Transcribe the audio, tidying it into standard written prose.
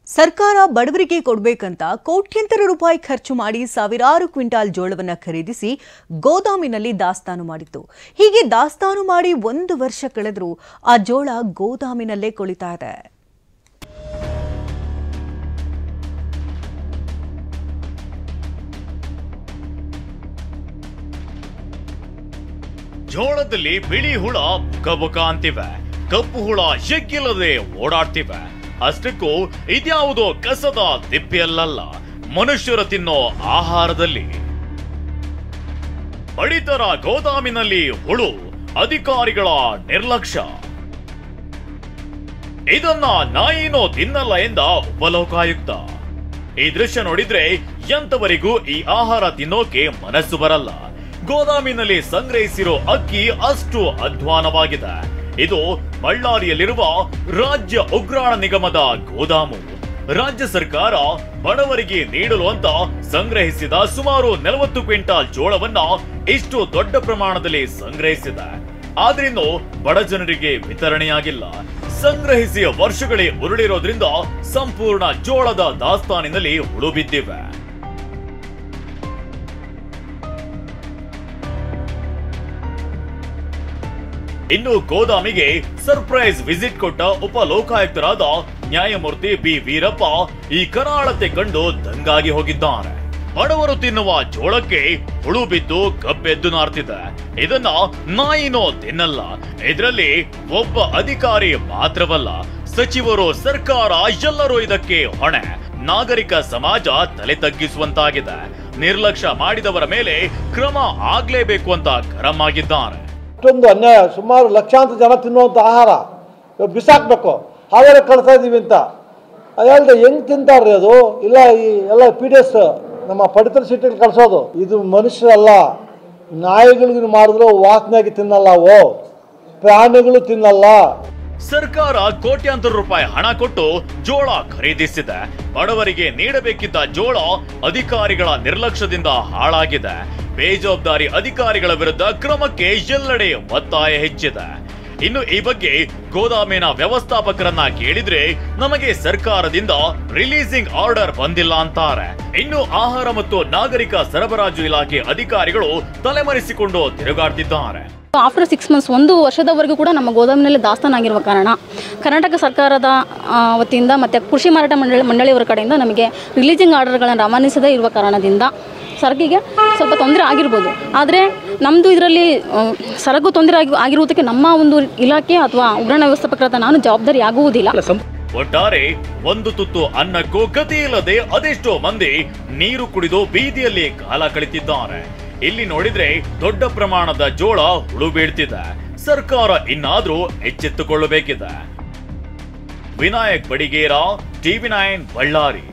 ಸರ್ಕಾರ ಬಡವರಿಗೆ ಕೊಡಬೇಕಂತ ಕೋಟ್ಯಂತರ ರೂಪಾಯಿ ಖರ್ಚು ಮಾಡಿ ಸಾವಿರಾರು ಕ್ವಿಂಟಾಲ್ ಜೋಳವನ್ನ ಖರೀದಿಸಿ ಗೋದಾಮಿನಲ್ಲಿ ದಾಸ್ತಾನು ಮಾಡಿತ್ತು. ಹೀಗೆ ದಾಸ್ತಾನು ಮಾಡಿ 1 ವರ್ಷ ಕಳೆದರೂ ಆ ಜೋಳ ಗೋದಾಮಿನಲ್ಲೇ ಕೊಳಿತಾ ಇದೆ. ಜೋಳದಲ್ಲಿ ಬಿಳಿ ಹುಳ ಬುಕ ಅಂತಿವೆ, ಕಪ್ಪು ಹುಳ ಎಗ್ಗಿಲ್ಲದೆ ಓಡಾಡ್ತಿವೆ. ಅಷ್ಟಕ್ಕೂ ಇದ್ಯಾವುದೋ ಕಸದ ತಿಪ್ಪೆಯಲ್ಲ, ಮನುಷ್ಯರು ತಿನ್ನೋ ಆಹಾರದಲ್ಲಿ. ಪಡಿತರ ಗೋದಾಮಿನಲ್ಲಿ ಹುಳು, ಅಧಿಕಾರಿಗಳ ನಿರ್ಲಕ್ಷ್ಯ. ಇದನ್ನ ನಾಯಿನೋ ತಿನ್ನಲ್ಲ ಎಂದ ಉಪಲೋಕಾಯುಕ್ತ. ಈ ದೃಶ್ಯ ನೋಡಿದ್ರೆ ಎಂತವರಿಗೂ ಈ ಆಹಾರ ತಿನ್ನೋಕೆ ಮನಸ್ಸು ಬರಲ್ಲ. ಗೋದಾಮಿನಲ್ಲಿ ಸಂಗ್ರಹಿಸಿರೋ ಅಕ್ಕಿ ಅಷ್ಟು ಅಧ್ವಾನವಾಗಿದೆ. ಇದು ಬಳ್ಳಾರಿಯಲ್ಲಿರುವ ರಾಜ್ಯ ಉಗ್ರಾಣ ನಿಗಮದ ಗೋದಾಮು. ರಾಜ್ಯ ಸರ್ಕಾರ ಬಡವರಿಗೆ ನೀಡಲು ಅಂತ ಸಂಗ್ರಹಿಸಿದ ಸುಮಾರು 40 ಕ್ವಿಂಟಾಲ್ ಜೋಳವನ್ನ ಇಷ್ಟು ದೊಡ್ಡ ಪ್ರಮಾಣದಲ್ಲಿ ಸಂಗ್ರಹಿಸಿದೆ. ಆದ್ರಿನ್ನು ಬಡ ಜನರಿಗೆ ವಿತರಣೆಯಾಗಿಲ್ಲ. ಸಂಗ್ರಹಿಸಿ ವರ್ಷಗಳೇ ಉರುಳಿರೋದ್ರಿಂದ ಸಂಪೂರ್ಣ ಜೋಳದ ದಾಸ್ತಾನಿನಲ್ಲಿ ಹುಳು ಬಿದ್ದಿವೆ. ಇನ್ನು ಗೋದಾಮಿಗೆ ಸರ್ಪ್ರೈಸ್ ವಿಸಿಟ್ ಕೊಟ್ಟ ಉಪ ಲೋಕಾಯುಕ್ತರಾದ ನ್ಯಾಯಮೂರ್ತಿ ಬಿ ವೀರಪ್ಪ ಈ ಕರಾಳತೆ ಕಂಡು ದಂಗಾಗಿ ಹೋಗಿದ್ದಾರೆ. ಬಡವರು ತಿನ್ನುವ ಜೋಳಕ್ಕೆ ಹುಳು ಬಿದ್ದು ಕಬ್ಬೆದ್ದು ನಾರ್ತಿದೆ. ಇದನ್ನ ನಾಯಿನೋ ತಿನ್ನಲ್ಲ. ಇದರಲ್ಲಿ ಒಬ್ಬ ಅಧಿಕಾರಿ ಮಾತ್ರವಲ್ಲ, ಸಚಿವರು, ಸರ್ಕಾರ ಎಲ್ಲರೂ ಇದಕ್ಕೆ ಹೊಣೆ. ನಾಗರಿಕ ಸಮಾಜ ತಲೆ ತಗ್ಗಿಸುವಂತಾಗಿದೆ. ನಿರ್ಲಕ್ಷ್ಯ ಮಾಡಿದವರ ಮೇಲೆ ಕ್ರಮ ಆಗ್ಲೇಬೇಕು ಅಂತ ಗರಂ ಆಗಿದ್ದಾರೆ. ಇಷ್ಟೊಂದು ಅನ್ಯಾಯ, ಸುಮಾರು ಲಕ್ಷಾಂತರ ಜನ ತಿನ್ನುವಂಥ ಆಹಾರ ಬಿಸಾಕ್ಬೇಕು, ಹಾಗಾದ್ರೆ ಕಳ್ತಾ ಇದೀವಿ ಅಂತ. ಅದಲ್ಲದೆ ಹೆಂಗ್ ತಿಂತಾರ್ರಿ ಅದು? ಇಲ್ಲ, ಈ ಎಲ್ಲ PDS ನಮ್ಮ ಪಡಿತರ ಸಿಟಿಗೆ ಕಳ್ಸೋದು. ಇದು ಮನುಷ್ಯರಲ್ಲ, ನಾಯಿಗಳಿಗೆ ಮಾಡಿದ್ರು ವಾಸನೆಯಾಗಿ ತಿನ್ನಲ್ಲ, ಅವು ಪ್ರಾಣಿಗಳು ತಿನ್ನಲ್ಲ. ಸರ್ಕಾರ ಕೋಟ್ಯಾಂತರ ರೂಪಾಯಿ ಹಣ ಕೊಟ್ಟು ಜೋಳ ಖರೀದಿಸಿದೆ. ಬಡವರಿಗೆ ನೀಡಬೇಕಿದ್ದ ಜೋಳ ಅಧಿಕಾರಿಗಳ ನಿರ್ಲಕ್ಷ್ಯದಿಂದ ಹಾಳಾಗಿದೆ. ಬೇಜವಾಬ್ದಾರಿ ಅಧಿಕಾರಿಗಳ ವಿರುದ್ಧ ಕ್ರಮಕ್ಕೆ ಎಲ್ಲೆಡೆ ಒತ್ತಾಯ ಹೆಚ್ಚಿದೆ. ಇನ್ನು ಈ ಬಗ್ಗೆ ಗೋದಾಮಿನ ವ್ಯವಸ್ಥಾಪಕರನ್ನ ಕೇಳಿದ್ರೆ ನಮಗೆ ಸರ್ಕಾರದಿಂದ ರಿಲೀಸಿಂಗ್ ಆರ್ಡರ್ ಬಂದಿಲ್ಲ ಅಂತಾರೆ. ಇನ್ನು ಆಹಾರ ಮತ್ತು ನಾಗರಿಕ ಸರಬರಾಜು ಇಲಾಖೆ ಅಧಿಕಾರಿಗಳು ತಲೆಮರೆಸಿಕೊಂಡು ತಿರುಗಾಡ್ತಿದ್ದಾರೆ. ಆಫ್ಟರ್ 6 ಮಂತ್ಸ್ 1 ವರ್ಷದವರೆಗೂ ಕೂಡ ನಮ್ಮ ಗೋದಾಮಿನಲ್ಲಿ ದಾಸ್ತಾನಾಗಿರುವ ಕಾರಣ ಕರ್ನಾಟಕ ಸರ್ಕಾರದ ವತಿಯಿಂದ ಮತ್ತು ಕೃಷಿ ಮಾರಾಟ ಮಂಡಳಿಯವರ ಕಡೆಯಿಂದ ನಮಗೆ ರಿಲೀಸಿಂಗ್ ಆರ್ಡರ್ಗಳನ್ನು ರವಾನಿಸದೇ ಇರುವ ಕಾರಣದಿಂದ ಸರಕಿಗೆ ಸ್ವಲ್ಪ ತೊಂದರೆ ಆಗಿರ್ಬೋದು. ಆದರೆ ನಮ್ಮದು ಇದರಲ್ಲಿ ಸರಕು ತೊಂದರೆ ಆಗಿರುವುದಕ್ಕೆ ನಮ್ಮ ಒಂದು ಇಲಾಖೆ ಅಥವಾ ಉಗ್ರಾಣ ವ್ಯವಸ್ಥಾಪಕರಾದ ನಾನು ಜವಾಬ್ದಾರಿ ಆಗುವುದಿಲ್ಲ. ಒಟ್ಟಾರೆ ಒಂದು ತುತ್ತು ಅನ್ನಕ್ಕೂ ಗತಿ ಇಲ್ಲದೆ ಅದೆಷ್ಟೋ ಮಂದಿ ನೀರು ಕುಡಿದು ಬೀದಿಯಲ್ಲಿ ಕಾಲ ಕಳಿತಿದ್ದಾರೆ. ಇಲ್ಲಿ ನೋಡಿದ್ರೆ ದೊಡ್ಡ ಪ್ರಮಾಣದ ಜೋಳ ಹುಳು ಬೀಳ್ತಿದೆ. ಸರ್ಕಾರ ಇನ್ನಾದ್ರೂ ಎಚ್ಚೆತ್ತುಕೊಳ್ಳಬೇಕಿದೆ. ವಿನಾಯಕ್ ಬಡಿಗೇರ, TV9 ಬಳ್ಳಾರಿ.